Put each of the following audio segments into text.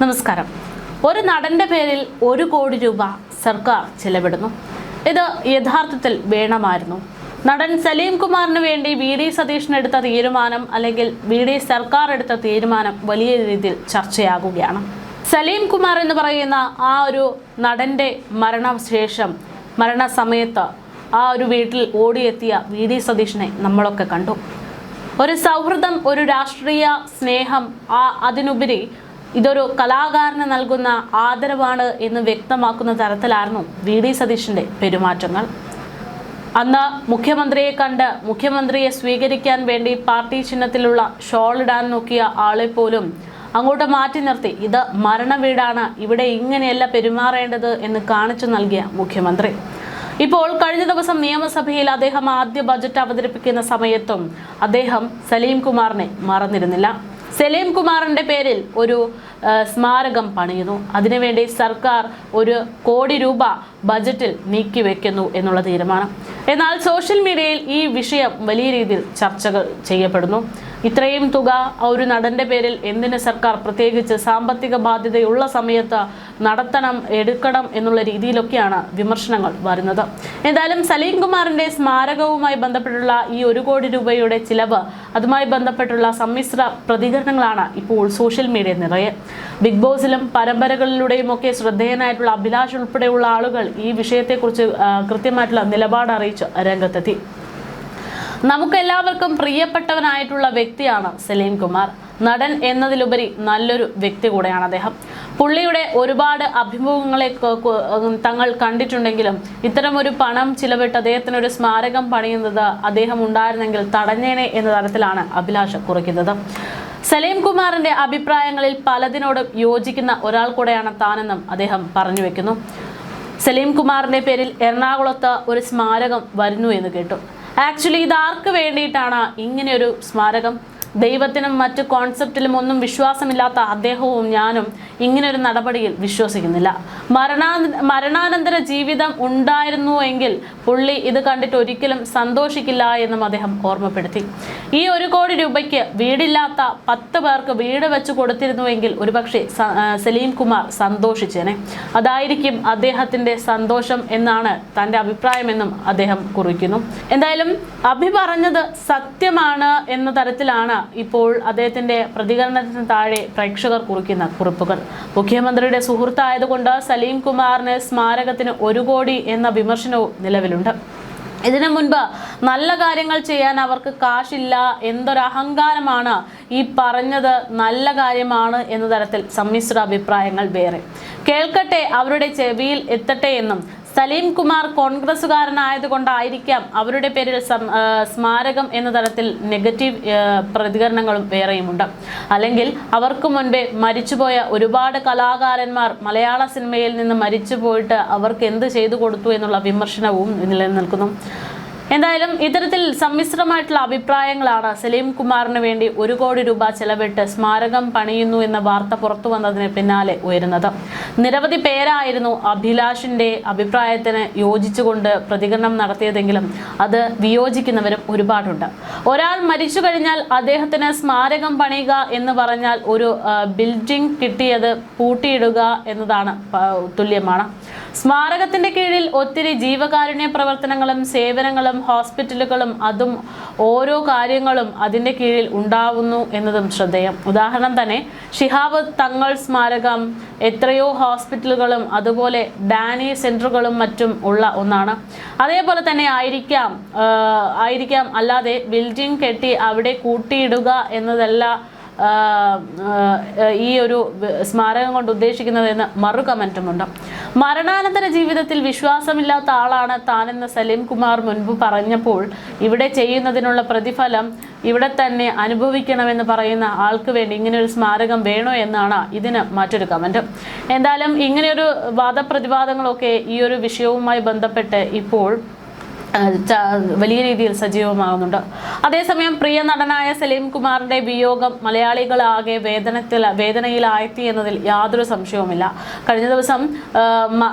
നമസ്കാരം. ഒരു നടന്റെ പേരിൽ 1 കോടി രൂപ സർക്കാർ ചെലവിടുന്നു. ഇത് യഥാർത്ഥത്തിൽ വേണമായിരുന്നു. നടൻ സലീം കുമാറിന് വേണ്ടി വി.ഡി. സതീശൻ എടുത്ത തീരുമാനം അല്ലെങ്കിൽ വി.ഡി. സർക്കാർ എടുത്ത തീരുമാനം വലിയ രീതിയിൽ ചർച്ചയാകുകയാണ്. സലീം കുമാർ എന്ന് പറയുന്ന ആ ഒരു നടന്റെ മരണസമയത്ത് ആ ഒരു വീട്ടിൽ ഓടിയെത്തിയ വി.ഡി. സതീശനെ നമ്മളൊക്കെ കണ്ടു. ഒരു സൗഹൃദം, ഒരു രാഷ്ട്രീയ സ്നേഹം, അതിനുപരി ഇതൊരു കലാകാരന് നൽകുന്ന ആദരവാണ് എന്ന് വ്യക്തമാക്കുന്ന തരത്തിലായിരുന്നു വി.ഡി. സതീശന്റെ പെരുമാറ്റങ്ങൾ. അന്ന് മുഖ്യമന്ത്രിയെ കണ്ട് മുഖ്യമന്ത്രിയെ സ്വീകരിക്കാൻ വേണ്ടി പാർട്ടി ചിഹ്നത്തിലുള്ള ഷോൾ ഇടാൻ നോക്കിയ ആളെ പോലും അങ്ങോട്ട് മാറ്റി നിർത്തി ഇത് മരണവീടാണ്, ഇവിടെ ഇങ്ങനെയല്ല പെരുമാറേണ്ടത് എന്ന് കാണിച്ചു നൽകിയ മുഖ്യമന്ത്രി. ഇപ്പോൾ കഴിഞ്ഞ ദിവസം നിയമസഭയിൽ അദ്ദേഹം ആദ്യ ബജറ്റ് അവതരിപ്പിക്കുന്ന സമയത്തും അദ്ദേഹം സലീം കുമാറിനെ മറന്നിരുന്നില്ല. സലീം കുമാറിന്റെ പേരിൽ ഒരു സ്മാരകം പണിയുന്നു. അതിനുവേണ്ടി സർക്കാർ 1 കോടി രൂപ ബജറ്റിൽ നീക്കിവെക്കുന്നു എന്നുള്ള തീരുമാനം. എന്നാൽ സോഷ്യൽ മീഡിയയിൽ ഈ വിഷയം വലിയ രീതിയിൽ ചർച്ചകൾ ചെയ്യപ്പെടുന്നു. ഇത്രയും തുക ഒരു നടന്റെ പേരിൽ എന്തിന് സർക്കാർ, പ്രത്യേകിച്ച് സാമ്പത്തിക ബാധ്യതയുള്ള സമയത്ത് എടുക്കണം എന്നുള്ള രീതിയിലൊക്കെയാണ് വിമർശനങ്ങൾ വരുന്നത്. എന്തായാലും സലീം കുമാറിന്റെ സ്മാരകവുമായി ബന്ധപ്പെട്ടുള്ള ഈ 1 കോടി രൂപയുടെ ചിലവ്, അതുമായി ബന്ധപ്പെട്ടുള്ള സമ്മിശ്ര പ്രതികരണങ്ങളാണ് ഇപ്പോൾ സോഷ്യൽ മീഡിയ നിറയെ. ബിഗ് ബോസിലും പരമ്പരകളിലൂടെയും ഒക്കെ ശ്രദ്ധേയനായിട്ടുള്ള അഭിലാഷ് ഉൾപ്പെടെയുള്ള ആളുകൾ ഈ വിഷയത്തെക്കുറിച്ച് കൃത്യമായിട്ടുള്ള നിലപാട് അറിയിച്ച് രംഗത്തെത്തി. നമുക്കെല്ലാവർക്കും പ്രിയപ്പെട്ടവനായിട്ടുള്ള വ്യക്തിയാണ് സലീം കുമാർ. നടൻ എന്നതിലുപരി നല്ലൊരു വ്യക്തി കൂടെയാണ് അദ്ദേഹം. പുള്ളിയുടെ ഒരുപാട് അഭിമുഖങ്ങളെ തങ്ങൾ കണ്ടിട്ടുണ്ടെങ്കിലും ഇത്തരമൊരു പണം ചിലവിട്ട് അദ്ദേഹത്തിനൊരു സ്മാരകം പണിയുന്നത് അദ്ദേഹം ഉണ്ടായിരുന്നെങ്കിൽ തടഞ്ഞേനെ എന്ന തരത്തിലാണ് അഭിലാഷ് കുറിക്കുന്നത്. സലീം കുമാറിന്റെ അഭിപ്രായങ്ങളിൽ പലതിനോടും യോജിക്കുന്ന ഒരാൾ കൂടെയാണ് താനെന്നും അദ്ദേഹം പറഞ്ഞു വെക്കുന്നു. സലീം കുമാറിന്റെ പേരിൽ എറണാകുളത്ത് ഒരു സ്മാരകം വരുന്നു എന്ന് കേട്ടു. ആക്ച്വലി ഇത് ആർക്ക് വേണ്ടിയിട്ടാണ് ഇങ്ങനെയൊരു സ്മാരകം? ദൈവത്തിനും മറ്റു കോൺസെപ്റ്റിലും ഒന്നും വിശ്വാസമില്ലാത്ത അദ്ദേഹവും ഞാനും ഇങ്ങനൊരു നടപടിയിൽ വിശ്വസിക്കുന്നില്ല. മരണാനന്തര ജീവിതം ഉണ്ടായിരുന്നുവെങ്കിൽ പുള്ളി ഇത് കണ്ടിട്ട് ഒരിക്കലും സന്തോഷിക്കില്ല എന്നും അദ്ദേഹം ഓർമ്മപ്പെടുത്തി. ഈ 1 കോടി രൂപയ്ക്ക് വീടില്ലാത്ത 10 പേർക്ക് വീട് വെച്ച് കൊടുത്തിരുന്നുവെങ്കിൽ ഒരുപക്ഷെ സലീം കുമാർ സന്തോഷിച്ചേനെ. അതായിരിക്കും അദ്ദേഹത്തിന്റെ സന്തോഷം എന്നാണ് തൻ്റെ അഭിപ്രായമെന്നും അദ്ദേഹം കുറിക്കുന്നു. എന്തായാലും അഭി പറഞ്ഞത് സത്യമാണ് എന്ന തരത്തിലാണ് ഇപ്പോൾ അദ്ദേഹത്തിന്റെ പ്രതികരണത്തിന് താഴെ പ്രേക്ഷകർ കുറിക്കുന്ന കുറിപ്പുകൾ. മുഖ്യമന്ത്രിയുടെ സുഹൃത്തായതുകൊണ്ട് സലീം കുമാറിന് സ്മാരകത്തിന് 1 കോടി എന്ന വിമർശനവും നിലവിലുണ്ട്. ഇതിനു മുൻപ് നല്ല കാര്യങ്ങൾ ചെയ്യാൻ അവർക്ക് കാശില്ല, എന്തൊരു അഹങ്കാരമാണ് ഈ പറഞ്ഞത്, നല്ല കാര്യമാണ് എന്ന തരത്തിൽ സമ്മിശ്ര അഭിപ്രായങ്ങൾ വേറെ. കേൾക്കട്ടെ, അവരുടെ ചെവിയിൽ എത്തട്ടെ എന്നും സലീം കുമാർ കോൺഗ്രസ്സുകാരനായതുകൊണ്ടായിരിക്കാം അവരുടെ പേരിൽ സ്മാരകം എന്ന തരത്തിൽ നെഗറ്റീവ് പ്രതികരണങ്ങളും വേറെയുമുണ്ട്. അല്ലെങ്കിൽ അവർക്ക് മുൻപേ മരിച്ചുപോയ ഒരുപാട് കലാകാരന്മാർ മലയാള സിനിമയിൽ നിന്ന് മരിച്ചു പോയിട്ട് അവർക്ക് എന്ത് ചെയ്തു കൊടുത്തു എന്നുള്ള വിമർശനവും നിലനിൽക്കുന്നു. എന്തായാലും ഇത്തരത്തിൽ സമ്മിശ്രമായിട്ടുള്ള അഭിപ്രായങ്ങളാണ് സലീം കുമാറിന് വേണ്ടി 1 കോടി രൂപ ചെലവിട്ട് സ്മാരകം പണിയുന്നു എന്ന വാർത്ത പുറത്തു വന്നതിന് പിന്നാലെ ഉയരുന്നത്. നിരവധി പേരായിരുന്നു അഭിലാഷിന്റെ അഭിപ്രായത്തിന് യോജിച്ചുകൊണ്ട് പ്രതികരണം നടത്തിയതെങ്കിലും അത് വിയോജിക്കുന്നവരും ഒരുപാടുണ്ട്. ഒരാൾ മരിച്ചു കഴിഞ്ഞാൽ അദ്ദേഹത്തിന് സ്മാരകം പണിയുക എന്ന് പറഞ്ഞാൽ ഒരു ബിൽഡിംഗ് കിട്ടിയത് പൂട്ടിയിടുക എന്നതാണ് തുല്യമാണ്. സ്മാരകത്തിന്റെ കീഴിൽ ഒത്തിരി ജീവകാരുണ്യ പ്രവർത്തനങ്ങളും സേവനങ്ങളും ഹോസ്പിറ്റലുകളും അതും ഓരോ കാര്യങ്ങളും അതിൻ്റെ കീഴിൽ ഉണ്ടാവുന്നു എന്നതും ശ്രദ്ധേയം. ഉദാഹരണം തന്നെ ശിഹാബ് തങ്ങൾ സ്മാരകം എത്രയോ ഹോസ്പിറ്റലുകളും അതുപോലെ ഡാനി സെന്ററുകളും മറ്റും ഉള്ള ഒന്നാണ്. അതേപോലെ തന്നെ ആയിരിക്കാം അല്ലാതെ ബിൽഡിംഗ് കെട്ടി അവിടെ കൂട്ടിയിടുക എന്നതല്ല ഈ ഒരു സ്മാരകം കൊണ്ട് ഉദ്ദേശിക്കുന്നതെന്ന് മറു കമന്റുമുണ്ട്. മരണാനന്തര ജീവിതത്തിൽ വിശ്വാസമില്ലാത്ത ആളാണ് താനെന്ന് സലീം കുമാർ മുൻപ് പറഞ്ഞപ്പോൾ ഇവിടെ ചെയ്യുന്നതിനുള്ള പ്രതിഫലം ഇവിടെ തന്നെ അനുഭവിക്കണമെന്ന് പറയുന്ന ആൾക്ക് വേണ്ടി ഇങ്ങനെയൊരു സ്മാരകം വേണോ എന്നാണ് ഇതിന് മറ്റൊരു കമന്റ്. എന്തായാലും ഇങ്ങനെയൊരു വാദപ്രതിവാദങ്ങളൊക്കെ ഈ ഒരു വിഷയവുമായി ബന്ധപ്പെട്ട് ഇപ്പോൾ വലിയ രീതിയിൽ സജീവമാകുന്നുണ്ട്. അതേസമയം പ്രിയ നടനായ സലീം കുമാറിന്റെ വിയോഗം മലയാളികളാകെ വേദനയിലായെത്തി എന്നതിൽ യാതൊരു സംശയവുമില്ല. കഴിഞ്ഞ ദിവസം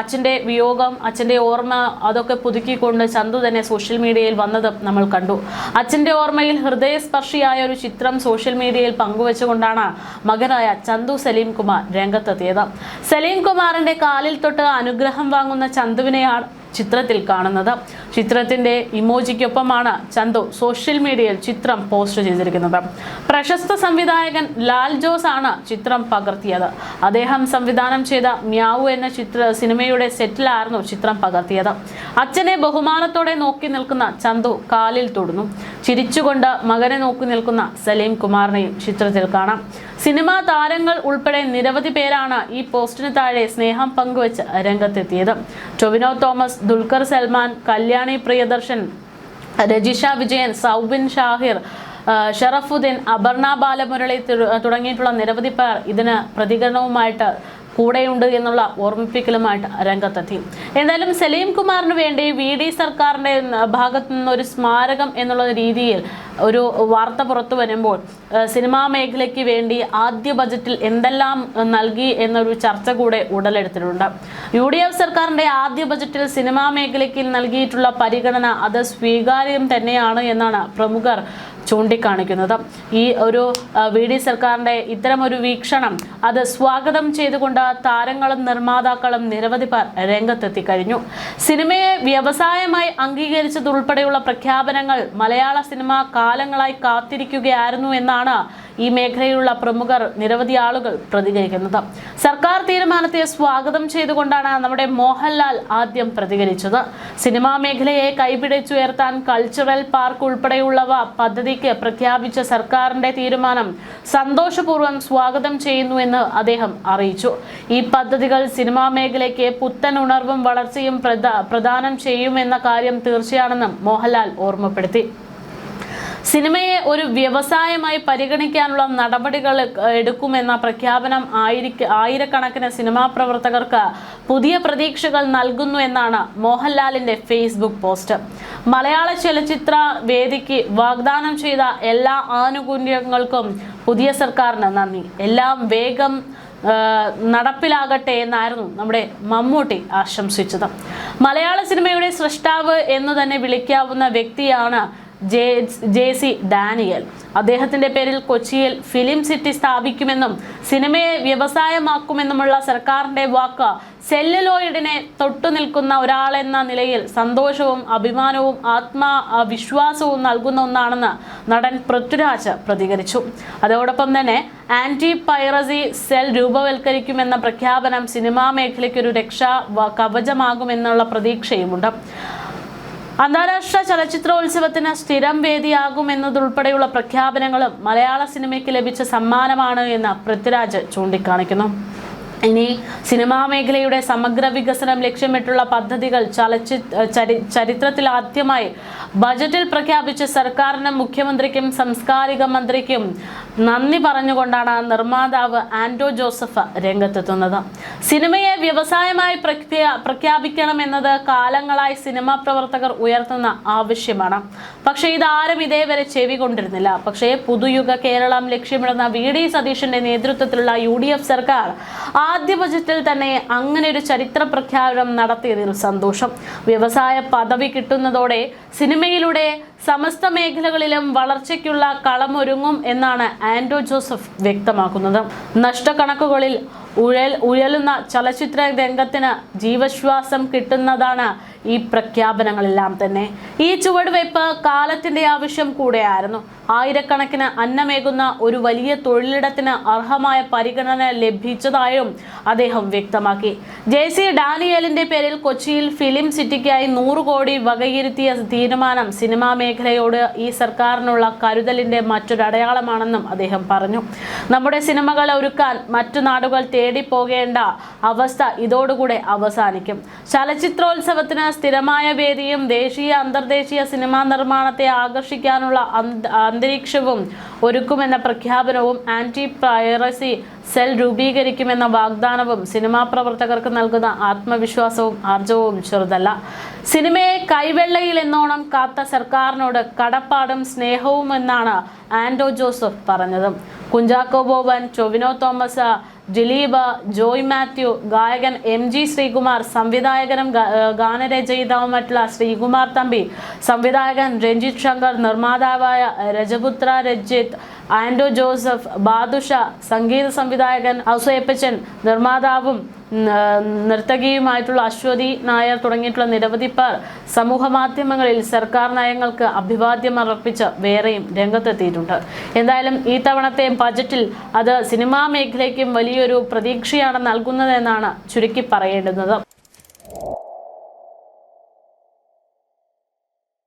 അച്ഛൻ്റെ വിയോഗം, അച്ഛൻ്റെ ഓർമ്മ അതൊക്കെ പുതുക്കിക്കൊണ്ട് ചന്തു തന്നെ സോഷ്യൽ മീഡിയയിൽ വന്നത് നമ്മൾ കണ്ടു. അച്ഛൻ്റെ ഓർമ്മയിൽ ഹൃദയസ്പർശിയായ ഒരു ചിത്രം സോഷ്യൽ മീഡിയയിൽ പങ്കുവെച്ചുകൊണ്ടാണ് മകനായ ചന്തു സലീം കുമാർ രംഗത്തെത്തിയത്. സലീം കുമാറിന്റെ കാലിൽ തൊട്ട് അനുഗ്രഹം വാങ്ങുന്ന ചന്തുവിനെയാണ് ചിത്രത്തിൽ കാണുന്നത്. ചിത്രത്തിന്റെ ഇമോജിക്കൊപ്പമാണ് ചന്തു സോഷ്യൽ മീഡിയയിൽ ചിത്രം പോസ്റ്റ് ചെയ്തിരിക്കുന്നത്. പ്രശസ്ത സംവിധായകൻ ലാൽ ജോസ് ആണ് ചിത്രം പകർത്തിയത്. അദ്ദേഹം സംവിധാനം ചെയ്ത മ്യാവു എന്ന സിനിമയുടെ സെറ്റിലായിരുന്നു ചിത്രം പകർത്തിയത്. അച്ഛനെ ബഹുമാനത്തോടെ നോക്കി നിൽക്കുന്ന ചന്തു കാലിൽ തൊടുന്നു. ചിരിച്ചുകൊണ്ട് മകനെ നോക്കി നിൽക്കുന്ന സലീം കുമാറിനെയും ചിത്രത്തിൽ കാണാം. സിനിമാ താരങ്ങൾ ഉൾപ്പെടെ നിരവധി പേരാണ് ഈ പോസ്റ്റിന് താഴെ സ്നേഹം പങ്കുവെച്ച് രംഗത്തെത്തിയത്. ടൊവിനോ തോമസ്, ദുൽഖർ സൽമാൻ, കല്യാണി പ്രിയദർശൻ, രജിഷ വിജയൻ, സൗബിൻ ഷാഹിർ, ഷറഫുദ്ദീൻ, അപർണ ബാലമുരളി തുടങ്ങിയിട്ടുള്ള നിരവധി പേർ ഇതിന് പ്രതികരണവുമായിട്ട് കൂടെയുണ്ട് എന്നുള്ള ഓർമ്മിപ്പിക്കലുമായിട്ട് രംഗത്തെത്തി. എന്തായാലും സലീം കുമാറിന് വേണ്ടി VD സർക്കാരിന്റെ ഭാഗത്തു നിന്ന് ഒരു സ്മാരകം എന്നുള്ള രീതിയിൽ ഒരു വാർത്ത പുറത്തു വരുമ്പോൾ സിനിമാ മേഖലയ്ക്ക് വേണ്ടി ആദ്യ ബജറ്റിൽ എന്തെല്ലാം നൽകി എന്നൊരു ചർച്ച കൂടെ ഉടലെടുത്തിട്ടുണ്ട്. UDF സർക്കാരിന്റെ ആദ്യ ബജറ്റിൽ സിനിമാ മേഖലയ്ക്ക് നൽകിയിട്ടുള്ള പരിഗണന അത് സ്വീകാര്യം തന്നെയാണ് എന്നാണ് പ്രമുഖർ ചൂണ്ടിക്കാണിക്കുന്നത്. ഈ ഒരു VD സർക്കാരിന്റെ ഇത്തരമൊരു വീക്ഷണം അത് സ്വാഗതം ചെയ്തുകൊണ്ട് താരങ്ങളും നിർമ്മാതാക്കളും നിരവധി പേർ രംഗത്തെത്തി കഴിഞ്ഞു. സിനിമയെ വ്യവസായമായി അംഗീകരിച്ചതുൾപ്പെടെയുള്ള പ്രഖ്യാപനങ്ങൾ മലയാള സിനിമ കാലങ്ങളായി കാത്തിരിക്കുകയായിരുന്നു എന്നാണ് ഈ മേഖലയിലുള്ള പ്രമുഖർ നിരവധി ആളുകൾ പ്രതികരിക്കുന്നത്. സർക്കാർ തീരുമാനത്തെ സ്വാഗതം ചെയ്തുകൊണ്ടാണ് നമ്മുടെ മോഹൻലാൽ ആദ്യം പ്രതികരിച്ചത്. സിനിമാ മേഖലയെ കൈപിടിച്ചുയർത്താൻ കൾച്ചറൽ പാർക്ക് ഉൾപ്പെടെയുള്ളവ പദ്ധതിക്ക് പ്രഖ്യാപിച്ച സർക്കാരിന്റെ തീരുമാനം സന്തോഷപൂർവ്വം സ്വാഗതം ചെയ്യുന്നുവെന്ന് അദ്ദേഹം അറിയിച്ചു. ഈ പദ്ധതികൾ സിനിമാ മേഖലയ്ക്ക് പുത്തൻ ഉണർവും വളർച്ചയും പ്രദാനം ചെയ്യുമെന്ന കാര്യം തീർച്ചയാണെന്നും മോഹൻലാൽ ഓർമ്മപ്പെടുത്തി. സിനിമയെ ഒരു വ്യവസായമായി പരിഗണിക്കാനുള്ള നടപടികൾ എടുക്കുമെന്ന പ്രഖ്യാപനം ആയിരക്കണക്കിന് സിനിമാ പ്രവർത്തകർക്ക് പുതിയ പ്രതീക്ഷകൾ നൽകുന്നു എന്നാണ് മോഹൻലാലിന്റെ ഫേസ്ബുക്ക് പോസ്റ്റ്. മലയാള ചലച്ചിത്ര വേദിക്ക് വാഗ്ദാനം ചെയ്ത എല്ലാ ആനുകൂല്യങ്ങൾക്കും പുതിയ സർക്കാരിന് നന്ദി. എല്ലാം വേഗം നടപ്പിലാകട്ടെ എന്നായിരുന്നു നമ്മുടെ മമ്മൂട്ടി ആശംസിച്ചത്. മലയാള സിനിമയുടെ സൃഷ്ടാവ് എന്ന് തന്നെ വിളിക്കാവുന്ന വ്യക്തിയാണ് JC ഡാനിയൽ. അദ്ദേഹത്തിന്റെ പേരിൽ കൊച്ചിയിൽ ഫിലിം സിറ്റി സ്ഥാപിക്കുമെന്നും സിനിമയെ വ്യവസായമാക്കുമെന്നുമുള്ള സർക്കാരിന്റെ വാക്ക് സെല്ലുലോയിഡിനെ തൊട്ടുനിൽക്കുന്ന ഒരാളെന്ന നിലയിൽ സന്തോഷവും അഭിമാനവും ആത്മവിശ്വാസവും നൽകുന്ന ഒന്നാണെന്ന് നടൻ പൃഥ്വിരാജ് പ്രതികരിച്ചു. അതോടൊപ്പം തന്നെ ആന്റി പൈറസി സെൽ രൂപവൽക്കരിക്കുമെന്ന പ്രഖ്യാപനം സിനിമാ മേഖലയ്ക്കൊരു രക്ഷാ കവചമാകുമെന്നുള്ള പ്രതീക്ഷയുമുണ്ട്. അന്താരാഷ്ട്ര ചലച്ചിത്രോത്സവത്തിന് സ്ഥിരം വേദിയാകുമെന്നതുൾപ്പെടെയുള്ള പ്രഖ്യാപനങ്ങളും മലയാള സിനിമയ്ക്ക് ലഭിച്ച സമ്മാനമാണ് എന്ന് പൃഥ്വിരാജ് ചൂണ്ടിക്കാണിക്കുന്നു. ഇനി സിനിമാ മേഖലയുടെ സമഗ്ര വികസനം ലക്ഷ്യമിട്ടുള്ള പദ്ധതികൾ ചരിത്രത്തിൽ ആദ്യമായി ബജറ്റിൽ പ്രഖ്യാപിച്ച സർക്കാരിനും മുഖ്യമന്ത്രിക്കും സാംസ്കാരിക മന്ത്രിക്കും നന്ദി പറഞ്ഞുകൊണ്ടാണ് നിർമ്മാതാവ് ആൻഡോ ജോസഫ് രംഗത്തെത്തുന്നത്. സിനിമയെ വ്യവസായമായി പ്രഖ്യാപിക്കണമെന്നത് കാലങ്ങളായി സിനിമാ പ്രവർത്തകർ ഉയർത്തുന്ന ആവശ്യമാണ്. പക്ഷേ ഇതാരും ഇതേവരെ ചെവി കൊണ്ടിരുന്നില്ല. പക്ഷേ പുതുയുഗ കേരളം ലക്ഷ്യമിടുന്ന VD സതീശന്റെ നേതൃത്വത്തിലുള്ള UDF സർക്കാർ ആദ്യ ബജറ്റിൽ തന്നെ അങ്ങനെ ഒരു ചരിത്ര പ്രഖ്യാപനം നടത്തിയതിൽ സന്തോഷം. വ്യവസായ പദവി കിട്ടുന്നതോടെ സിനിമയിലൂടെ സമസ്ത മേഖലകളിലും വളർച്ചയ്ക്കുള്ള കളമൊരുങ്ങും എന്നാണ് ആൻഡോ ജോസഫ് വ്യക്തമാക്കുന്നത്. നഷ്ടക്കണക്കുകളിൽ ഉഴലുന്ന ചലച്ചിത്ര രംഗത്തിന് ജീവശ്വാസം കിട്ടുന്നതാണ് ഈ പ്രഖ്യാപനങ്ങളെല്ലാം തന്നെ. ഈ ചുവടുവയ്പ് കാലത്തിന്റെ ആവശ്യം കൂടെയായിരുന്നു. ആയിരക്കണക്കിന് അന്നമേകുന്ന ഒരു വലിയ തൊഴിലിടത്തിന് അർഹമായ പരിഗണന ലഭിച്ചതായും അദ്ദേഹം വ്യക്തമാക്കി. JC ഡാനിയലിന്റെ പേരിൽ കൊച്ചിയിൽ ഫിലിം സിറ്റിക്കായി 100 കോടി വകയിരുത്തിയ തീരുമാനം സിനിമാ മേഖലയോട് ഈ സർക്കാരിനുള്ള കരുതലിന്റെ മറ്റൊരടയാളമാണെന്നും അദ്ദേഹം പറഞ്ഞു. നമ്മുടെ സിനിമകൾ ഒരുക്കാൻ മറ്റു നാടുകൾ തേടി പോകേണ്ട അവസ്ഥ ഇതോടുകൂടെ അവസാനിക്കും. ചലച്ചിത്രോത്സവത്തിന് സ്ഥിരമായ വേദിയും ദേശീയ അന്തർദേശീയ സിനിമാ നിർമ്മാണത്തെ ആകർഷിക്കാനുള്ള അന്തരീക്ഷവും ഒരുക്കുമെന്ന പ്രഖ്യാപനവും ആന്റി പൈറസി സെൽ രൂപീകരിക്കുമെന്ന വാഗ്ദാനവും സിനിമാ പ്രവർത്തകർക്ക് നൽകുന്ന ആത്മവിശ്വാസവും ആർജവവും ചെറുതല്ല. സിനിമയെ കൈവെള്ളയിൽ എന്നോണം കാത്ത സർക്കാരിനോട് കടപ്പാടും സ്നേഹവും എന്നാണ് ആന്റോ ജോസഫ് പറഞ്ഞത്. കുഞ്ചാക്കോ ബോബൻ, ടൊവിനോ തോമസ്, ദിലീപ്, ജോയ് മാത്യു, ഗായകൻ MG ശ്രീകുമാർ, സംവിധായകനും ഗാനരചയിതാവുമായിട്ടുള്ള ശ്രീകുമാർ തമ്പി, സംവിധായകൻ രഞ്ജിത്ത് ശങ്കർ, നിർമ്മാതാവായ രജപുത്ര രഞ്ജിത്ത്, ആന്റോ ജോസഫ്, ബാദുഷ, സംഗീത സംവിധായകൻ ഔസേപ്പച്ചൻ, നിർമ്മാതാവും നർത്തകിയുമായിട്ടുള്ള അശ്വതി നായർ തുടങ്ങിയിട്ടുള്ള നിരവധി പേർ സമൂഹ മാധ്യമങ്ങളിൽ സർക്കാർ നയങ്ങൾക്ക് അഭിവാദ്യം അർപ്പിച്ച് വേറെയും രംഗത്തെത്തിയിട്ടുണ്ട്. എന്തായാലും ഈ തവണത്തെ ബജറ്റിൽ അത് സിനിമാ മേഖലയ്ക്കും വലിയൊരു പ്രതീക്ഷയാണ് നൽകുന്നതെന്നാണ് ചുരുക്കി പറയേണ്ടുന്നത്.